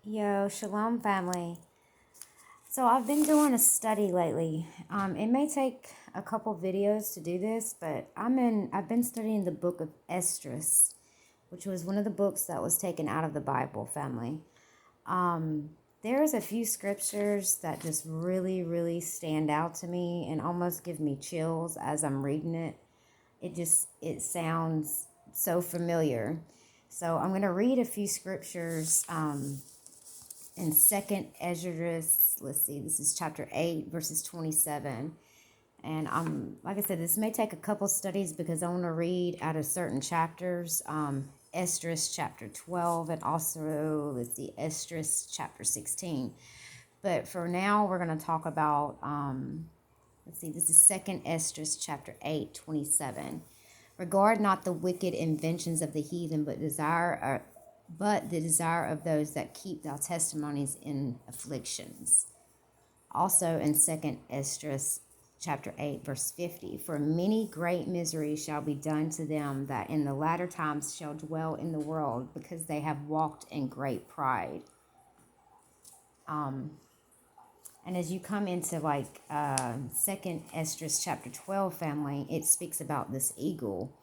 Yo, shalom family. So I've been doing a study lately. It may take a couple videos to do this, but I've been studying the book of Esdras, which was one of the books that was taken out of the Bible, family. There's a few scriptures that just really, really stand out to me and almost give me chills as I'm reading it. It sounds so familiar. So I'm going to read a few scriptures in second Esdras. Let's see, this is chapter 8 verses 27. And like I said, this may take a couple studies because I want to read out of certain chapters. Esdras chapter 12 and also let's see, Esdras chapter 16. But for now we're going to talk about let's see, this is second Esdras chapter 8 27. Regard not the wicked inventions of the heathen, but the desire of those that keep thy testimonies in afflictions. Also in second Esdras chapter 8 verse 50, for many great miseries shall be done to them that in the latter times shall dwell in the world, because they have walked in great pride. And as you come into like second Esdras chapter 12, family, it speaks about this eagle.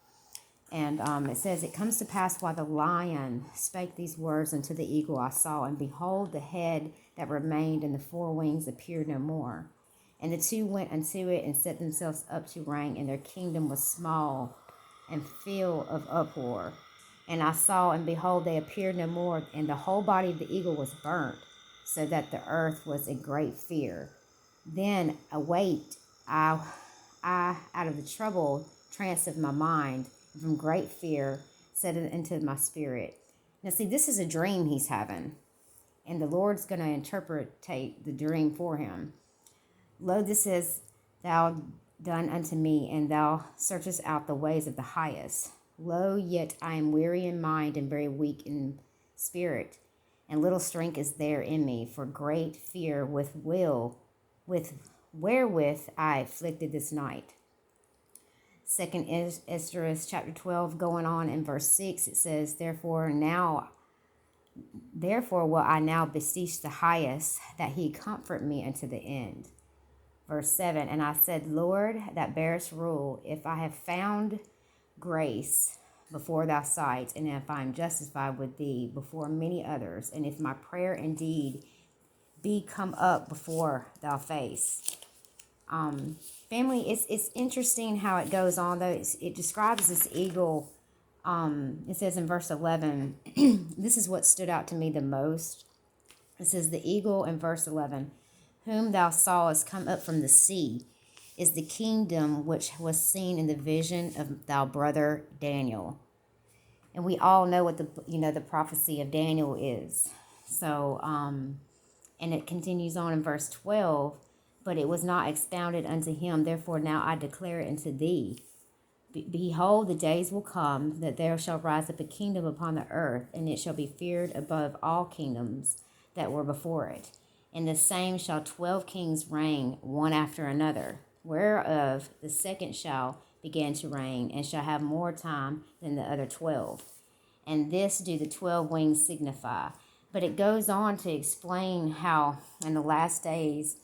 And it says, it comes to pass while the lion spake these words unto the eagle, I saw, and behold, the head that remained and the four wings appeared no more. And the two went unto it and set themselves up to reign, and their kingdom was small and full of uproar. And I saw, and behold, they appeared no more, and the whole body of the eagle was burnt, so that the earth was in great fear. Then awaked I out of the troubled trance of my mind, from great fear, set it into my spirit. Now, see, this is a dream he's having, and the Lord's going to interpretate the dream for him. Lo, this is thou done unto me, and thou searchest out the ways of the highest. Lo, yet I am weary in mind and very weak in spirit, and little strength is there in me, for great fear wherewith I afflicted this night. Second Esdras chapter 12, going on in verse 6, it says, Therefore will I now beseech the highest, that he comfort me unto the end. Verse 7, and I said, Lord, that bearest rule, if I have found grace before thy sight, and if I am justified with thee before many others, and if my prayer indeed be come up before thy face. Family, it's interesting how it goes on, though. It describes this eagle. It says in verse 11, this is what stood out to me the most. It says, the eagle in verse 11, whom thou sawest come up from the sea, is the kingdom which was seen in the vision of thy brother Daniel. And we all know what the prophecy of Daniel is. So, and it continues on in verse 12, but it was not expounded unto him. Therefore now I declare it unto thee. Behold, the days will come that there shall rise up a kingdom upon the earth, and it shall be feared above all kingdoms that were before it. And the same shall 12 kings reign one after another, whereof the second shall begin to reign, and shall have more time than the other 12. And this do the 12 wings signify. But it goes on to explain how in the last days,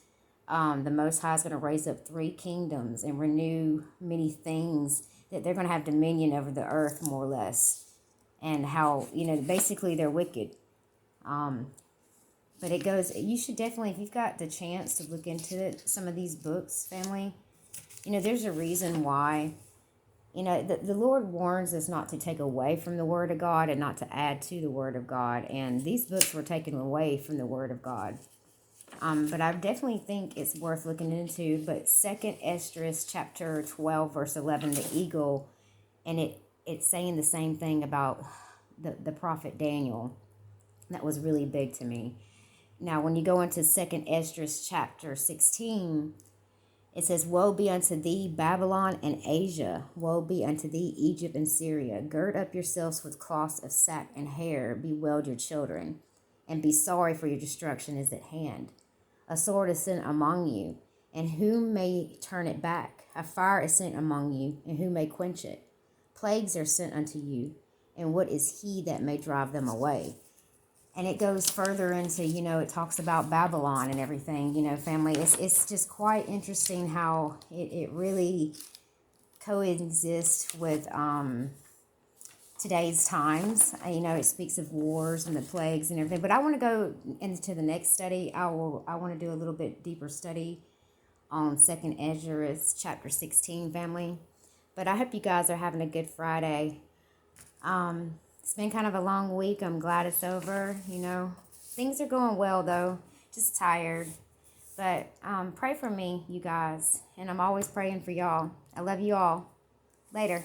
the Most High is going to raise up 3 kingdoms and renew many things, that they're going to have dominion over the earth, more or less. And how, basically they're wicked. But it goes, you should definitely, if you've got the chance to look into some of these books, family, there's a reason why. The Lord warns us not to take away from the Word of God and not to add to the Word of God. And these books were taken away from the Word of God. But I definitely think it's worth looking into. But second Esdras chapter 12, verse 11, the eagle, and it's saying the same thing about the prophet Daniel. That was really big to me. Now, when you go into second Esdras chapter 16, it says, Woe be unto thee, Babylon and Asia. Woe be unto thee, Egypt and Syria. Gird up yourselves with cloths of sack and hair. Bewail your children, and be sorry, for your destruction is at hand. A sword is sent among you, and who may turn it back? A fire is sent among you, and who may quench it? Plagues are sent unto you, and what is he that may drive them away? And it goes further into, it talks about Babylon and everything, family. It's just quite interesting how it really coexists with today's times. It speaks of wars and the plagues and everything. But I want to go into the next study. I want to do a little bit deeper study on 2nd Esdras chapter 16, family. But I hope you guys are having a good Friday. It's been kind of a long week. I'm glad it's over. Things are going well though. Just tired. But pray for me, you guys. And I'm always praying for y'all. I love you all. Later.